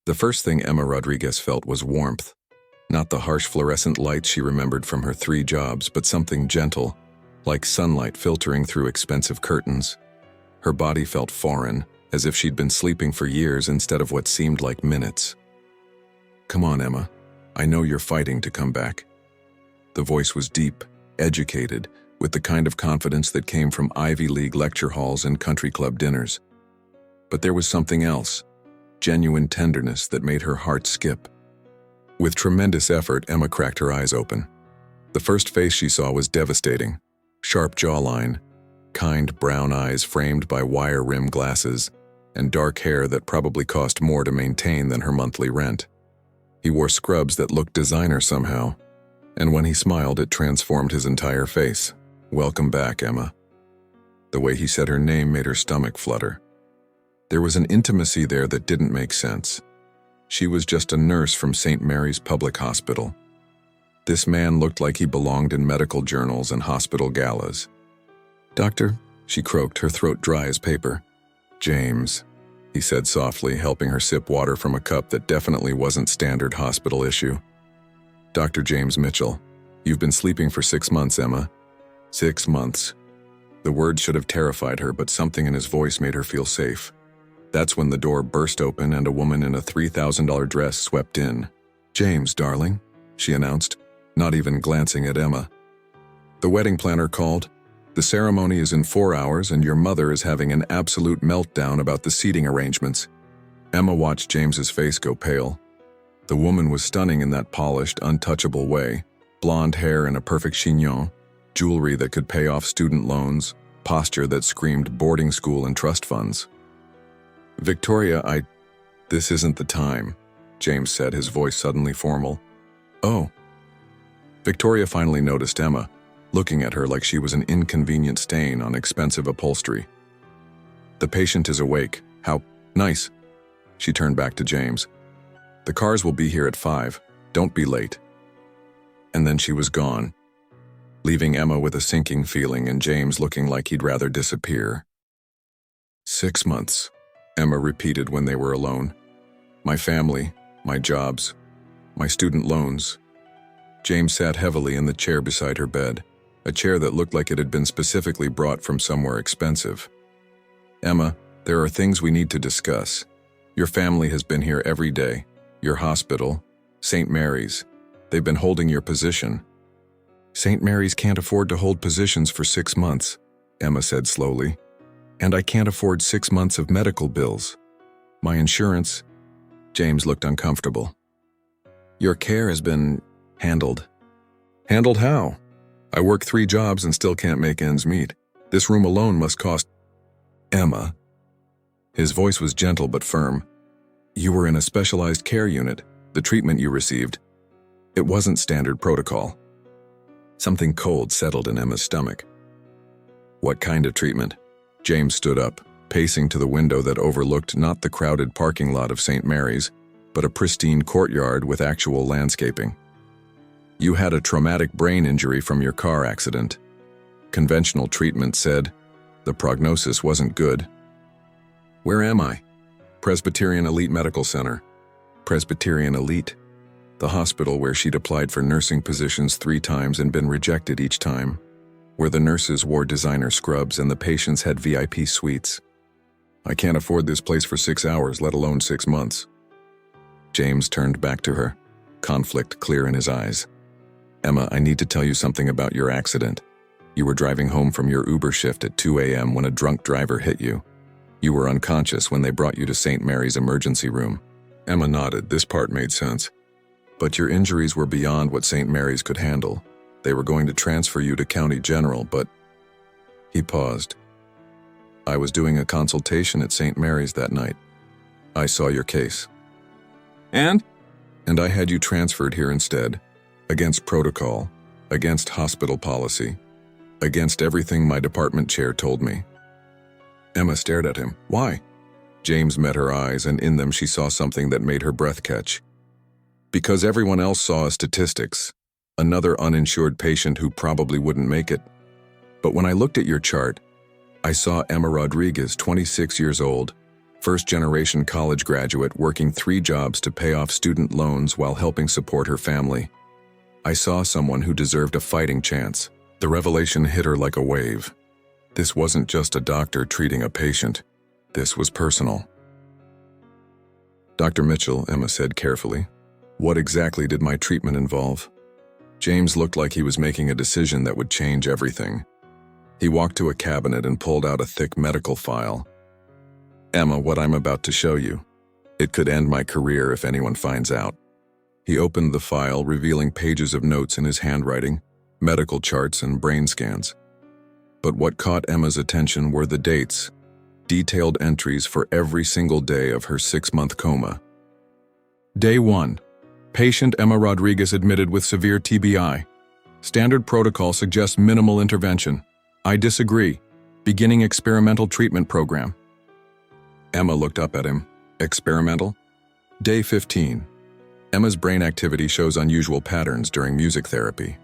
The first thing Emma Rodriguez felt was warmth. Not the harsh fluorescent lights she remembered from her 3 jobs, but something gentle, like sunlight filtering through expensive curtains. Her body felt foreign, as if she'd been sleeping for years instead of what seemed like minutes. "Come on, Emma. I know you're fighting to come back." The voice was deep, educated, with the kind of confidence that came from Ivy League lecture halls and country club dinners. But there was something else, genuine tenderness that made her heart skip. With tremendous effort, Emma cracked her eyes open. The first face she saw was devastating. Sharp jawline, kind brown eyes framed by wire-rimmed glasses, and dark hair that probably cost more to maintain than her monthly rent. He wore scrubs that looked designer somehow, and when he smiled, it transformed his entire face. "Welcome back, Emma." The way he said her name made her stomach flutter. There was an intimacy there that didn't make sense. She was just a nurse from St. Mary's Public Hospital. This man looked like he belonged in medical journals and hospital galas. "Doctor," she croaked, her throat dry as paper. "James," he said softly, helping her sip water from a cup that definitely wasn't standard hospital issue. "Dr. James Mitchell, you've been sleeping for 6 months, Emma." 6 months. The word should have terrified her, but something in his voice made her feel safe. That's when the door burst open and a woman in a $3,000 dress swept in. "James, darling," she announced, not even glancing at Emma. "The wedding planner called. The ceremony is in 4 hours and your mother is having an absolute meltdown about the seating arrangements." Emma watched James's face go pale. The woman was stunning in that polished, untouchable way. Blonde hair in a perfect chignon, jewelry that could pay off student loans, posture that screamed boarding school and trust funds. "Victoria, this isn't the time," James said, his voice suddenly formal. "Oh." Victoria finally noticed Emma, looking at her like she was an inconvenient stain on expensive upholstery. "The patient is awake. How nice." She turned back to James. "The cars will be here at 5. Don't be late." And then she was gone, leaving Emma with a sinking feeling and James looking like he'd rather disappear. 6 months, Emma repeated when they were alone. "My family, my jobs, my student loans." James sat heavily in the chair beside her bed, a chair that looked like it had been specifically brought from somewhere expensive. "Emma, there are things we need to discuss. Your family has been here every day. Your hospital, St. Mary's. They've been holding your position." "St. Mary's can't afford to hold positions for 6 months, Emma said slowly. "And I can't afford 6 months of medical bills. My insurance—" James looked uncomfortable. "Your care has been handled." "Handled how? I work 3 jobs and still can't make ends meet. This room alone must cost—" "Emma." His voice was gentle but firm. "You were in a specialized care unit. The treatment you received, it wasn't standard protocol." Something cold settled in Emma's stomach. "What kind of treatment?" James stood up, pacing to the window that overlooked not the crowded parking lot of St. Mary's, but a pristine courtyard with actual landscaping. "You had a traumatic brain injury from your car accident. Conventional treatment said the prognosis wasn't good." "Where am I?" "Presbyterian Elite Medical Center." Presbyterian Elite? The hospital where she'd applied for nursing positions 3 times and been rejected each time, where the nurses wore designer scrubs and the patients had VIP suites. "I can't afford this place for 6 hours, let alone 6 months." James turned back to her, conflict clear in his eyes. "Emma, I need to tell you something about your accident. You were driving home from your Uber shift at 2 a.m. when a drunk driver hit you. You were unconscious when they brought you to St. Mary's emergency room." Emma nodded. This part made sense. "But your injuries were beyond what St. Mary's could handle. They were going to transfer you to County General, but—" He paused. "I was doing a consultation at St. Mary's that night. I saw your case. And I had you transferred here instead, against protocol, against hospital policy, against everything my department chair told me." Emma stared at him. "Why?" James met her eyes, and in them she saw something that made her breath catch. "Because everyone else saw statistics. Another uninsured patient who probably wouldn't make it. But when I looked at your chart, I saw Emma Rodriguez, 26 years old, First-generation college graduate working 3 jobs to pay off student loans while helping support her family. I saw someone who deserved a fighting chance. The revelation hit her like a wave. This wasn't just a doctor treating a patient. This was personal. "Dr. Mitchell," Emma said carefully, "what exactly did my treatment involve?" James looked like he was making a decision that would change everything. He walked to a cabinet and pulled out a thick medical file. "Emma, what I'm about to show you. It could end my career if anyone finds out." He opened the file, revealing pages of notes in his handwriting, medical charts and brain scans. But what caught Emma's attention were the dates, detailed entries for every single day of her 6-month coma. Day 1. Patient Emma Rodriguez admitted with severe TBI. Standard protocol suggests minimal intervention. I disagree. Beginning experimental treatment program. Emma looked up at him. Experimental? Day 15. Emma's brain activity shows unusual patterns during music therapy.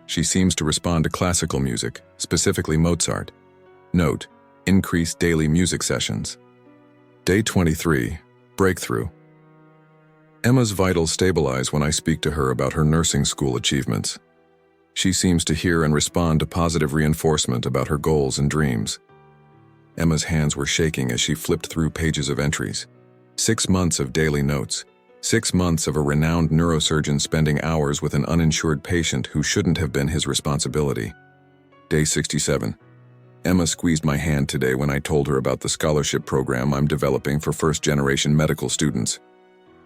She seems to respond to classical music, specifically Mozart. Note: increased daily music sessions. Day 23. Breakthrough. Emma's vitals stabilize when I speak to her about her nursing school achievements. She seems to hear and respond to positive reinforcement about her goals and dreams. Emma's hands were shaking as she flipped through pages of entries. 6 months of daily notes. 6 months of a renowned neurosurgeon spending hours with an uninsured patient who shouldn't have been his responsibility. Day 67. Emma squeezed my hand today when I told her about the scholarship program I'm developing for first-generation medical students.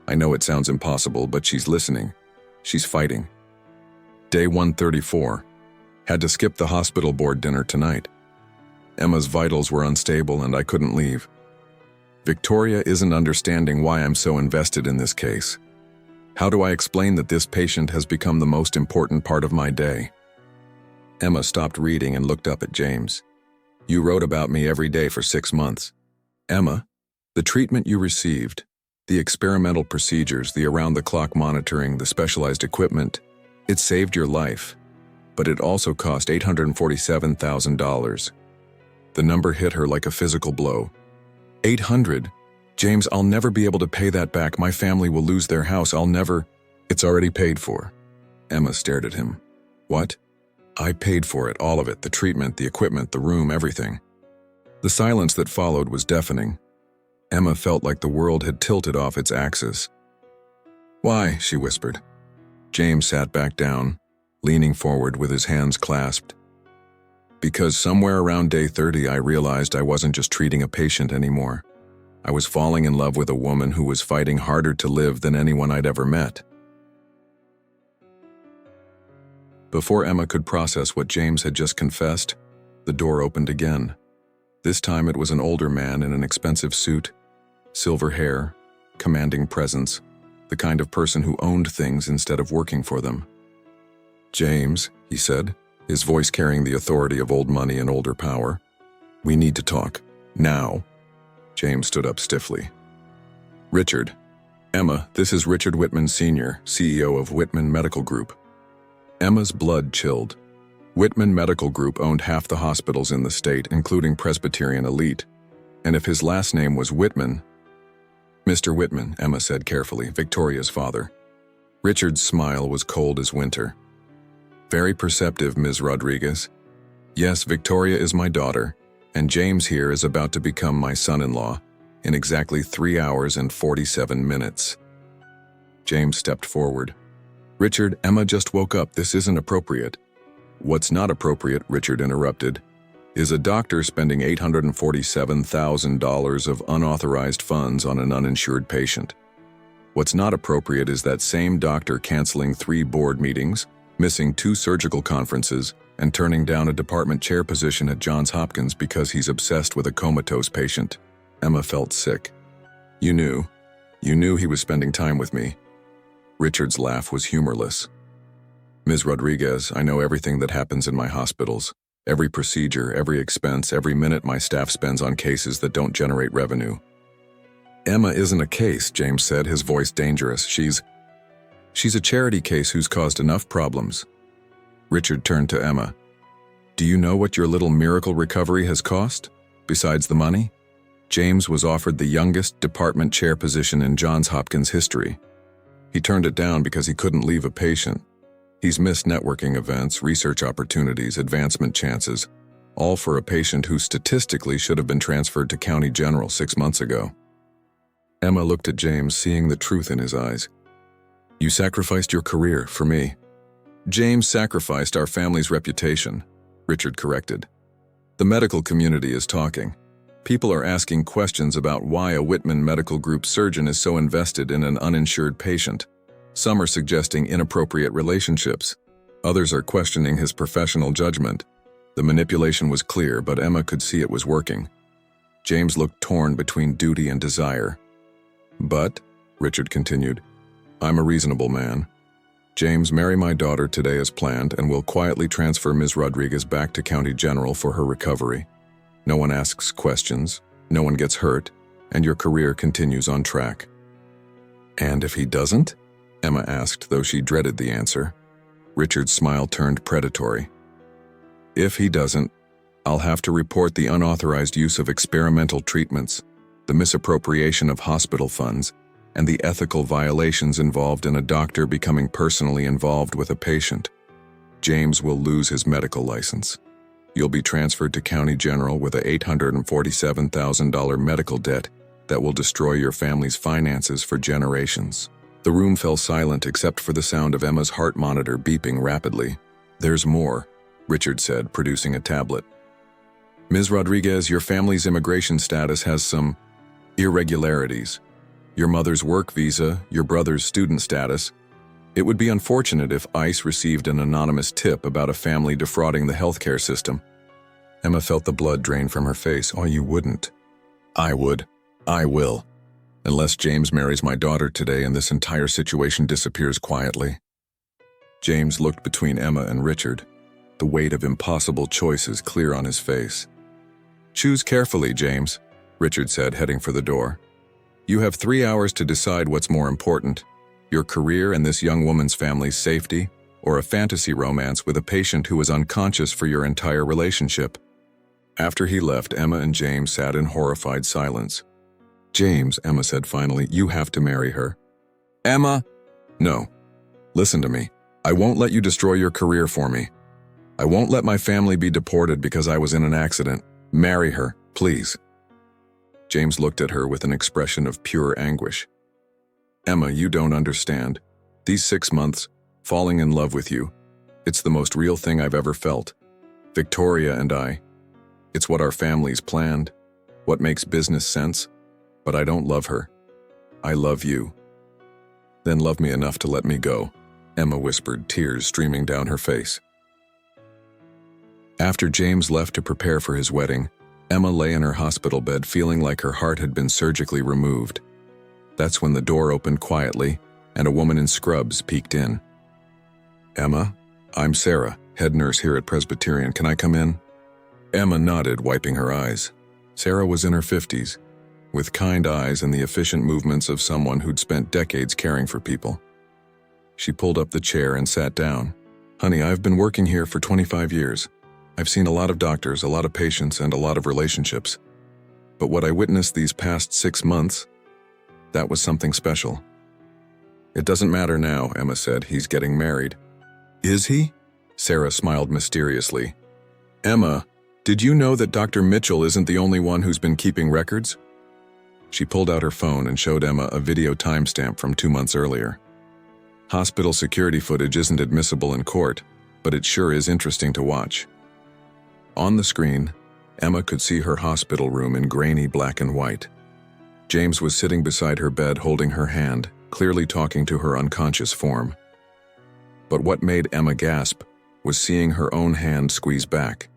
I know it sounds impossible, but she's listening. She's fighting. Day 134. Had to skip the hospital board dinner tonight. Emma's vitals were unstable and I couldn't leave. Victoria isn't understanding why I'm so invested in this case. How do I explain that this patient has become the most important part of my day? Emma stopped reading and looked up at James. You wrote about me every day for 6 months. Emma, the treatment you received, the experimental procedures, the around-the-clock monitoring, the specialized equipment, it saved your life, but it also cost $847,000. The number hit her like a physical blow. 800? James, I'll never be able to pay that back. My family will lose their house. I'll never... It's already paid for. Emma stared at him. What? I paid for it, all of it, the treatment, the equipment, the room, everything. The silence that followed was deafening. Emma felt like the world had tilted off its axis. Why? She whispered. James sat back down, leaning forward with his hands clasped. Because somewhere around day 30 I realized I wasn't just treating a patient anymore. I was falling in love with a woman who was fighting harder to live than anyone I'd ever met. Before Emma could process what James had just confessed, the door opened again. This time it was an older man in an expensive suit, silver hair, commanding presence, the kind of person who owned things instead of working for them. James, he said, his voice carrying the authority of old money and older power. We need to talk. Now. James stood up stiffly. Richard. Emma, this is Richard Whitman Sr., CEO of Whitman Medical Group. Emma's blood chilled. Whitman Medical Group owned half the hospitals in the state, including Presbyterian Elite. And if his last name was Whitman... Mr. Whitman, Emma said carefully, Victoria's father. Richard's smile was cold as winter. Very perceptive, Ms. Rodriguez. Yes, Victoria is my daughter, and James here is about to become my son-in-law in exactly 3 hours and 47 minutes. James stepped forward. Richard, Emma just woke up. This isn't appropriate. What's not appropriate, Richard interrupted, is a doctor spending $847,000 of unauthorized funds on an uninsured patient. What's not appropriate is that same doctor canceling 3 board meetings, missing 2 surgical conferences, and turning down a department chair position at Johns Hopkins because he's obsessed with a comatose patient. Emma felt sick. You knew he was spending time with me. Richard's laugh was humorless. Ms. Rodriguez, I know everything that happens in my hospitals. Every procedure, every expense, every minute my staff spends on cases that don't generate revenue. Emma isn't a case, James said, his voice dangerous. She's a charity case who's caused enough problems. Richard turned to Emma. Do you know what your little miracle recovery has cost, besides the money? James was offered the youngest department chair position in Johns Hopkins history. He turned it down because he couldn't leave a patient. He's missed networking events, research opportunities, advancement chances, all for a patient who statistically should have been transferred to County General 6 months ago. Emma looked at James, seeing the truth in his eyes. "You sacrificed your career for me." "James sacrificed our family's reputation," Richard corrected. "The medical community is talking. People are asking questions about why a Whitman Medical Group surgeon is so invested in an uninsured patient. Some are suggesting inappropriate relationships. Others are questioning his professional judgment." The manipulation was clear, but Emma could see it was working. James looked torn between duty and desire. "But," Richard continued, "I'm a reasonable man. James, marry my daughter today as planned, and we'll quietly transfer Ms. Rodriguez back to County General for her recovery. No one asks questions, no one gets hurt, and your career continues on track." "And if he doesn't?" Emma asked, though she dreaded the answer. Richard's smile turned predatory. "If he doesn't, I'll have to report the unauthorized use of experimental treatments, the misappropriation of hospital funds, and the ethical violations involved in a doctor becoming personally involved with a patient. James will lose his medical license. You'll be transferred to County General with a $847,000 medical debt that will destroy your family's finances for generations." The room fell silent except for the sound of Emma's heart monitor beeping rapidly. "There's more," Richard said, producing a tablet. "Ms. Rodriguez, your family's immigration status has some irregularities. Your mother's work visa, your brother's student status. It would be unfortunate if ICE received an anonymous tip about a family defrauding the healthcare system." Emma felt the blood drain from her face. "Oh, you wouldn't." "I would. I will. Unless James marries my daughter today and this entire situation disappears quietly." James looked between Emma and Richard, the weight of impossible choices clear on his face. "Choose carefully, James," Richard said, heading for the door. "You have 3 hours to decide what's more important, your career and this young woman's family's safety, or a fantasy romance with a patient who is unconscious for your entire relationship." After he left, Emma and James sat in horrified silence. "James," Emma said finally, "you have to marry her." "Emma!" "No. Listen to me. I won't let you destroy your career for me. I won't let my family be deported because I was in an accident. Marry her, please." James looked at her with an expression of pure anguish. "Emma, you don't understand. These 6 months, falling in love with you, it's the most real thing I've ever felt. Victoria and I. It's what our families planned, what makes business sense, but I don't love her. I love you." "Then love me enough to let me go," Emma whispered, tears streaming down her face. After James left to prepare for his wedding, Emma lay in her hospital bed feeling like her heart had been surgically removed. That's when the door opened quietly, and a woman in scrubs peeked in. "Emma, I'm Sarah, head nurse here at Presbyterian. Can I come in?" Emma nodded, wiping her eyes. Sarah was in her 50s, with kind eyes and the efficient movements of someone who'd spent decades caring for people. She pulled up the chair and sat down. "Honey, I've been working here for 25 years. I've seen a lot of doctors, a lot of patients, and a lot of relationships. But what I witnessed these past 6 months, that was something special." "It doesn't matter now," Emma said. "He's getting married." "Is he?" Sarah smiled mysteriously. "Emma, did you know that Dr. Mitchell isn't the only one who's been keeping records?" She pulled out her phone and showed Emma a video timestamp from 2 months earlier. "Hospital security footage isn't admissible in court, but it sure is interesting to watch." On the screen, Emma could see her hospital room in grainy black and white. James was sitting beside her bed holding her hand, clearly talking to her unconscious form. But what made Emma gasp was seeing her own hand squeeze back.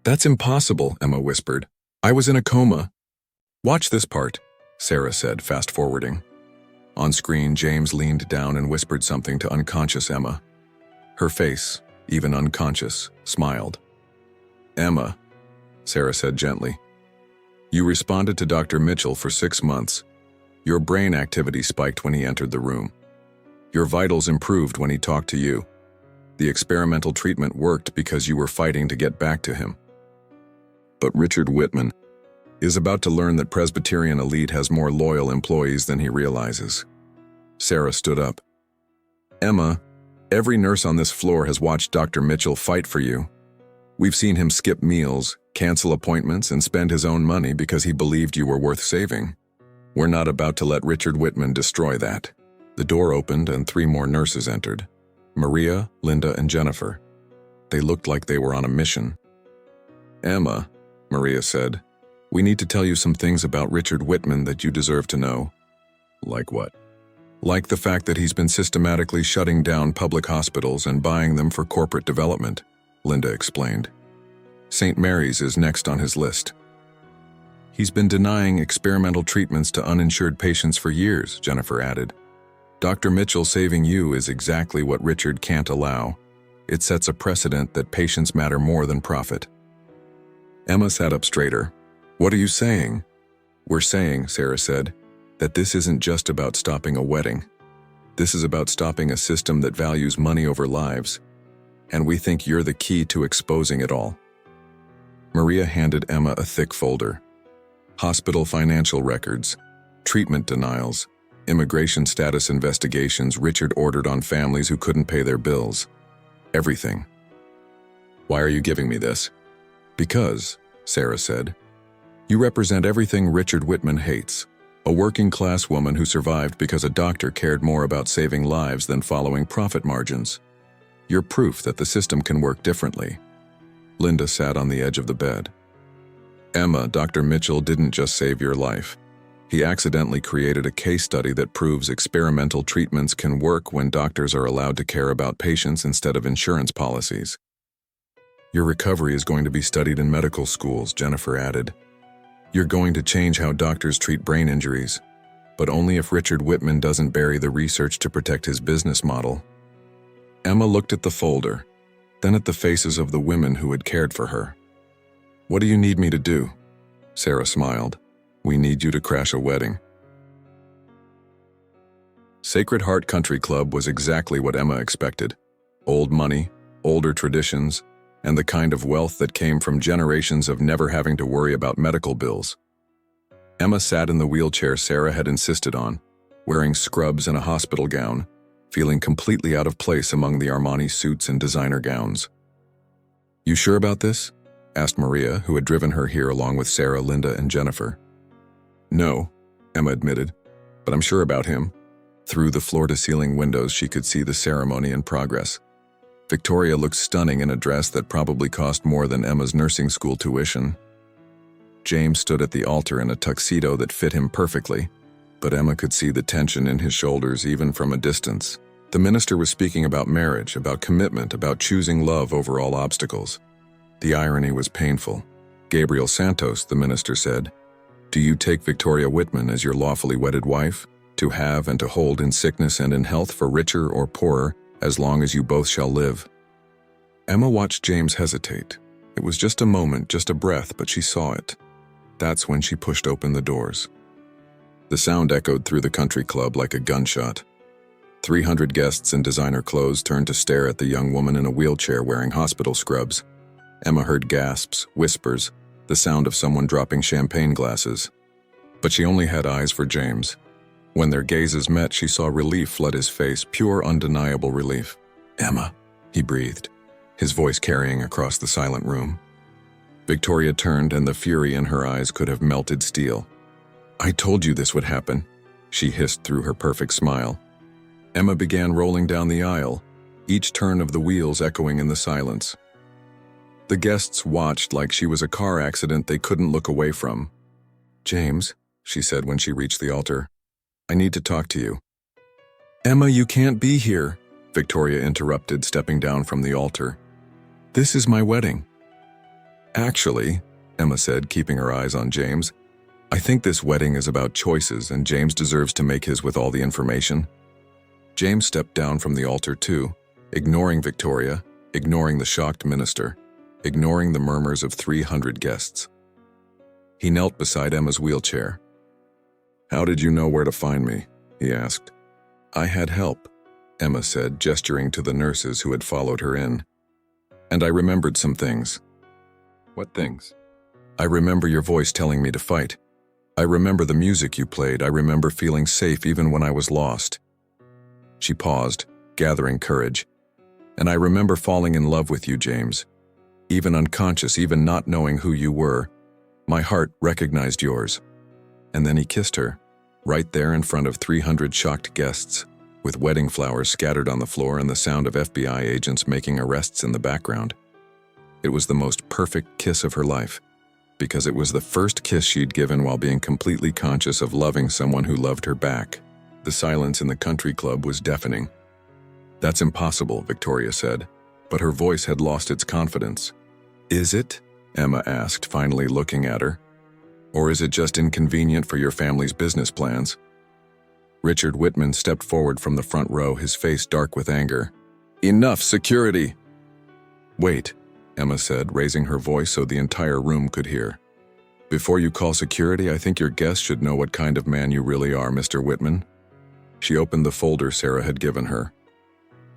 "That's impossible," Emma whispered. "I was in a coma." "Watch this part," Sarah said, fast-forwarding. On screen, James leaned down and whispered something to unconscious Emma. Her face, even unconscious, smiled. "Emma," Sarah said gently, "you responded to Dr. Mitchell for 6 months. Your brain activity spiked when he entered the room. Your vitals improved when he talked to you. The experimental treatment worked because you were fighting to get back to him. But Richard Whitman, is about to learn that Presbyterian Elite has more loyal employees than he realizes. Sarah stood up. Emma, every nurse on this floor has watched Dr. Mitchell fight for you. We've seen him skip meals, cancel appointments, and spend his own money because he believed you were worth saving. We're not about to let Richard Whitman destroy that. The door opened and 3 more nurses entered. Maria, Linda, and Jennifer. They looked like they were on a mission. Emma, Maria said, we need to tell you some things about Richard Whitman that you deserve to know. Like what? Like the fact that he's been systematically shutting down public hospitals and buying them for corporate development, Linda explained. St. Mary's is next on his list. He's been denying experimental treatments to uninsured patients for years, Jennifer added. Dr. Mitchell saving you is exactly what Richard can't allow. It sets a precedent that patients matter more than profit. Emma sat up straighter. What are you saying? We're saying, Sarah said, that this isn't just about stopping a wedding. This is about stopping a system that values money over lives. And we think you're the key to exposing it all. Maria handed Emma a thick folder. Hospital financial records, treatment denials, immigration status investigations Richard ordered on families who couldn't pay their bills. Everything. Why are you giving me this? Because, Sarah said, you represent everything Richard Whitman hates. A working-class woman who survived because a doctor cared more about saving lives than following profit margins. You're proof that the system can work differently. Linda sat on the edge of the bed. Emma, Dr. Mitchell didn't just save your life. He accidentally created a case study that proves experimental treatments can work when doctors are allowed to care about patients instead of insurance policies. Your recovery is going to be studied in medical schools, Jennifer added. You're going to change how doctors treat brain injuries, but only if Richard Whitman doesn't bury the research to protect his business model. Emma looked at the folder, then at the faces of the women who had cared for her. What do you need me to do? Sarah smiled. We need you to crash a wedding. Sacred Heart Country Club was exactly what Emma expected. Old money, older traditions, and the kind of wealth that came from generations of never having to worry about medical bills. Emma sat in the wheelchair Sarah had insisted on, wearing scrubs and a hospital gown, feeling completely out of place among the Armani suits and designer gowns. You sure about this? Asked Maria, who had driven her here along with Sarah, Linda, and Jennifer. No, Emma admitted, but I'm sure about him. Through the floor-to-ceiling windows she could see the ceremony in progress. Victoria looked stunning in a dress that probably cost more than Emma's nursing school tuition. James stood at the altar in a tuxedo that fit him perfectly, but Emma could see the tension in his shoulders even from a distance. The minister was speaking about marriage, about commitment, about choosing love over all obstacles. The irony was painful. Gabriel Santos, the minister said, do you take Victoria Whitman as your lawfully wedded wife, to have and to hold in sickness and in health for richer or poorer, as long as you both shall live? Emma watched James hesitate. It was just a moment, just a breath, but she saw it. That's when she pushed open the doors. The sound echoed through the country club like a gunshot. 300 guests in designer clothes turned to stare at the young woman in a wheelchair wearing hospital scrubs. Emma heard gasps, whispers, the sound of someone dropping champagne glasses. But she only had eyes for James. When their gazes met, she saw relief flood his face, pure, undeniable relief. Emma, he breathed, his voice carrying across the silent room. Victoria turned, and the fury in her eyes could have melted steel. I told you this would happen, she hissed through her perfect smile. Emma began rolling down the aisle, each turn of the wheels echoing in the silence. The guests watched like she was a car accident they couldn't look away from. James, she said when she reached the altar, I need to talk to you. Emma, you can't be here, Victoria interrupted, stepping down from the altar. This is my wedding. Actually, Emma said, keeping her eyes on James, I think this wedding is about choices, and James deserves to make his with all the information. James stepped down from the altar too, ignoring Victoria, ignoring the shocked minister, ignoring the murmurs of 300 guests. He knelt beside Emma's wheelchair. How did you know where to find me? He asked. I had help, Emma said, gesturing to the nurses who had followed her in. And I remembered some things. What things? I remember your voice telling me to fight. I remember the music you played. I remember feeling safe even when I was lost." She paused, gathering courage. "And I remember falling in love with you, James. Even unconscious, even not knowing who you were, my heart recognized yours." And then he kissed her, right there in front of 300 shocked guests, with wedding flowers scattered on the floor and the sound of FBI agents making arrests in the background. It was the most perfect kiss of her life, because it was the first kiss she'd given while being completely conscious of loving someone who loved her back. The silence in the country club was deafening. "That's impossible," Victoria said, but her voice had lost its confidence. "Is it?" Emma asked, finally looking at her. "Or is it just inconvenient for your family's business plans?" Richard Whitman stepped forward from the front row, his face dark with anger. "Enough, security!" "Wait," Emma said, raising her voice so the entire room could hear. "Before you call security, I think your guests should know what kind of man you really are, Mr. Whitman." She opened the folder Sarah had given her.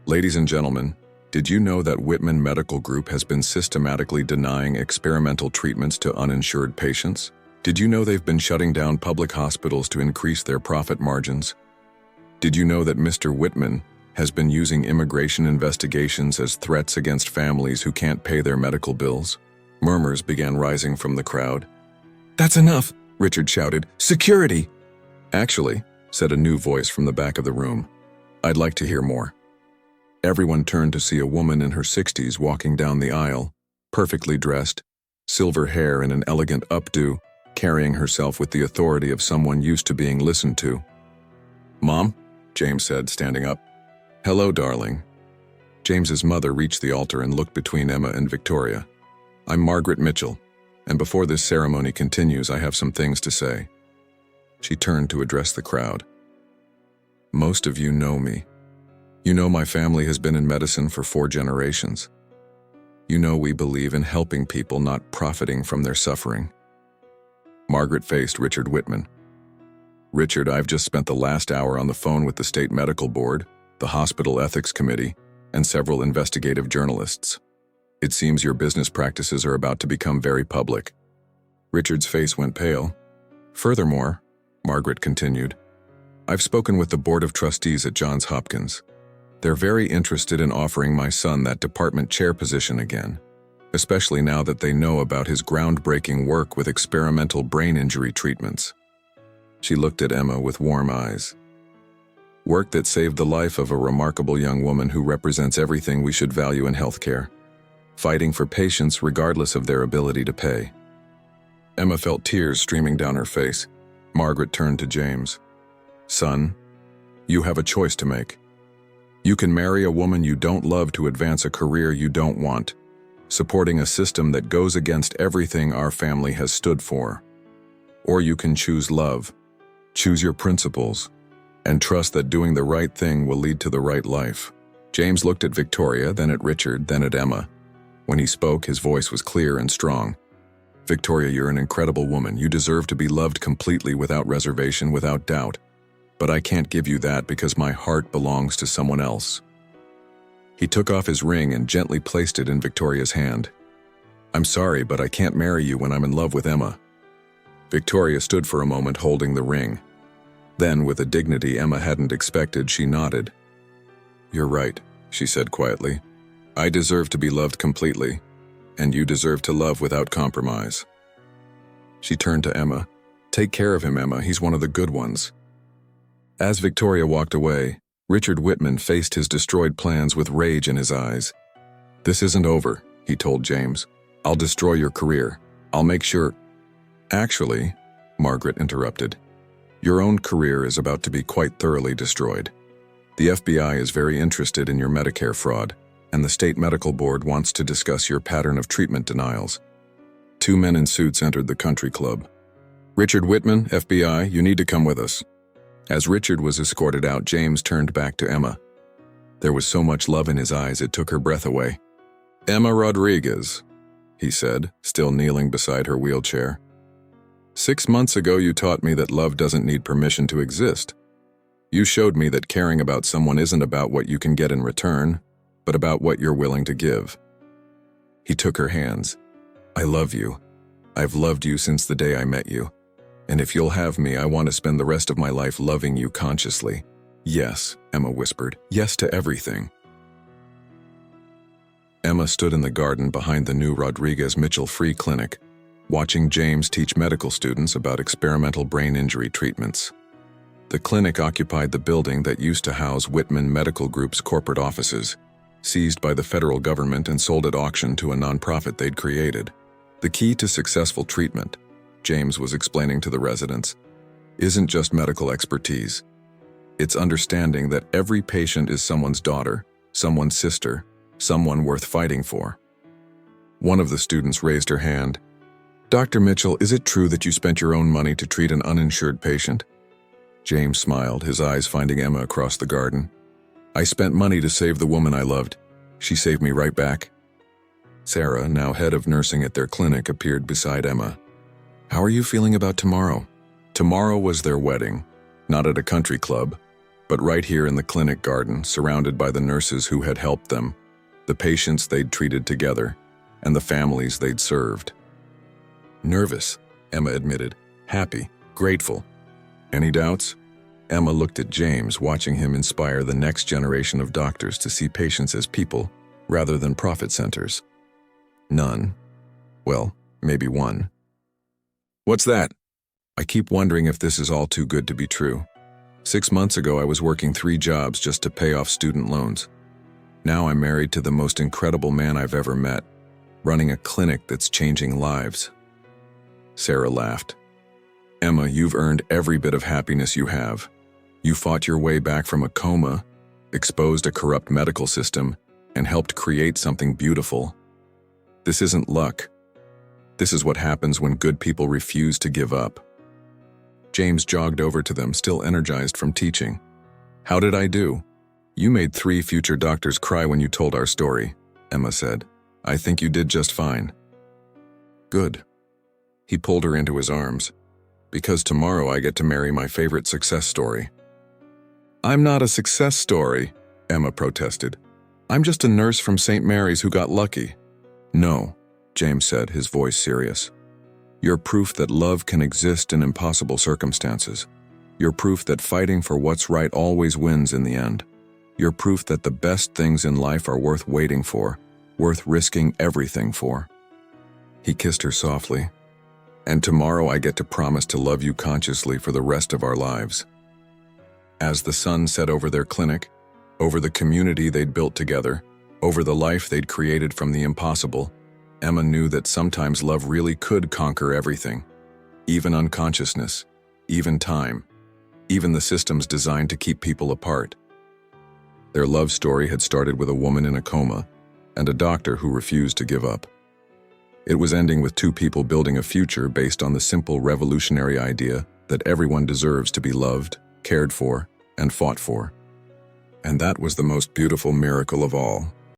"Ladies and gentlemen, did you know that Whitman Medical Group has been systematically denying experimental treatments to uninsured patients? Did you know they've been shutting down public hospitals to increase their profit margins? Did you know that Mr. Whitman has been using immigration investigations as threats against families who can't pay their medical bills?" Murmurs began rising from the crowd. "That's enough," Richard shouted. "Security!" "Actually," said a new voice from the back of the room, "I'd like to hear more." Everyone turned to see a woman in her 60s walking down the aisle, perfectly dressed, silver hair in an elegant updo, carrying herself with the authority of someone used to being listened to. "Mom," James said, standing up. "Hello, darling." James's mother reached the altar and looked between Emma and Victoria. "I'm Margaret Mitchell, and before this ceremony continues, I have some things to say." She turned to address the crowd. "Most of you know me. You know my family has been in medicine for 4 generations. You know we believe in helping people, not profiting from their suffering." Margaret faced Richard Whitman. "Richard, I've just spent the last hour on the phone with the State Medical Board, the Hospital Ethics Committee, and several investigative journalists. It seems your business practices are about to become very public." Richard's face went pale. "Furthermore," Margaret continued, "I've spoken with the Board of Trustees at Johns Hopkins. They're very interested in offering my son that department chair position again, especially now that they know about his groundbreaking work with experimental brain injury treatments." She looked at Emma with warm eyes. "Work that saved the life of a remarkable young woman who represents everything we should value in healthcare, fighting for patients regardless of their ability to pay." Emma felt tears streaming down her face. Margaret turned to James. "Son, you have a choice to make. You can marry a woman you don't love to advance a career you don't want, supporting a system that goes against everything our family has stood for. Or you can choose love, choose your principles, and trust that doing the right thing will lead to the right life." James looked at Victoria, then at Richard, then at Emma. When he spoke, his voice was clear and strong. "Victoria, you're an incredible woman. You deserve to be loved completely, without reservation, without doubt. But I can't give you that because my heart belongs to someone else." He took off his ring and gently placed it in Victoria's hand. "I'm sorry, but I can't marry you when I'm in love with Emma." Victoria stood for a moment holding the ring. Then, with a dignity Emma hadn't expected, she nodded. "You're right," she said quietly. "I deserve to be loved completely, and you deserve to love without compromise." She turned to Emma. "Take care of him, Emma. He's one of the good ones." As Victoria walked away, Richard Whitman faced his destroyed plans with rage in his eyes. "This isn't over," he told James. "I'll destroy your career. I'll make sure—" "Actually," Margaret interrupted, "your own career is about to be quite thoroughly destroyed. The FBI is very interested in your Medicare fraud, and the State Medical Board wants to discuss your pattern of treatment denials." 2 men in suits entered the country club. "Richard Whitman, FBI, you need to come with us." As Richard was escorted out, James turned back to Emma. There was so much love in his eyes it took her breath away. "Emma Rodriguez," he said, still kneeling beside her wheelchair. 6 months ago you taught me that love doesn't need permission to exist. You showed me that caring about someone isn't about what you can get in return, but about what you're willing to give." He took her hands. "I love you. I've loved you since the day I met you. And if you'll have me, I want to spend the rest of my life loving you consciously. Yes, Emma whispered. Yes to everything. Emma stood in the garden behind the new Rodriguez Mitchell Free Clinic, watching James teach medical students about experimental brain injury treatments. The clinic occupied the building that used to house Whitman Medical Group's corporate offices, seized by the federal government and sold at auction to a nonprofit they'd created. The key to successful treatment, James was explaining to the residents, isn't just medical expertise. It's understanding that every patient is someone's daughter, someone's sister, someone worth fighting for. One of the students raised her hand. Dr. Mitchell, is it true that you spent your own money to treat an uninsured patient? James smiled, his eyes finding Emma across the garden. I spent money to save the woman I loved. She saved me right back. Sarah, now head of nursing at their clinic, appeared beside Emma. How are you feeling about tomorrow? Tomorrow was their wedding, not at a country club, but right here in the clinic garden, surrounded by the nurses who had helped them, the patients they'd treated together, and the families they'd served. Nervous, Emma admitted. Happy, grateful. Any doubts? Emma looked at James, watching him inspire the next generation of doctors to see patients as people rather than profit centers. None. Well, maybe one. What's that? I keep wondering if this is all too good to be true. 6 months ago, I was working 3 jobs just to pay off student loans. Now I'm married to the most incredible man I've ever met, running a clinic that's changing lives. Sarah laughed. Emma, you've earned every bit of happiness you have. You fought your way back from a coma, exposed a corrupt medical system, and helped create something beautiful. This isn't luck. This is what happens when good people refuse to give up. James jogged over to them, still energized from teaching. How did I do? You made 3 future doctors cry when you told our story, Emma said. I think you did just fine. Good. He pulled her into his arms. Because tomorrow I get to marry my favorite success story. I'm not a success story, Emma protested. I'm just a nurse from St. Mary's who got lucky. No, James said, his voice serious. You're proof that love can exist in impossible circumstances. You're proof that fighting for what's right always wins in the end. You're proof that the best things in life are worth waiting for, worth risking everything for. He kissed her softly. And tomorrow I get to promise to love you consciously for the rest of our lives. As the sun set over their clinic, over the community they'd built together, over the life they'd created from the impossible, Emma knew that sometimes love really could conquer everything, even unconsciousness, even time, even the systems designed to keep people apart. Their love story had started with a woman in a coma and a doctor who refused to give up. It was ending with 2 people building a future based on the simple revolutionary idea that everyone deserves to be loved, cared for, and fought for. And that was the most beautiful miracle of all.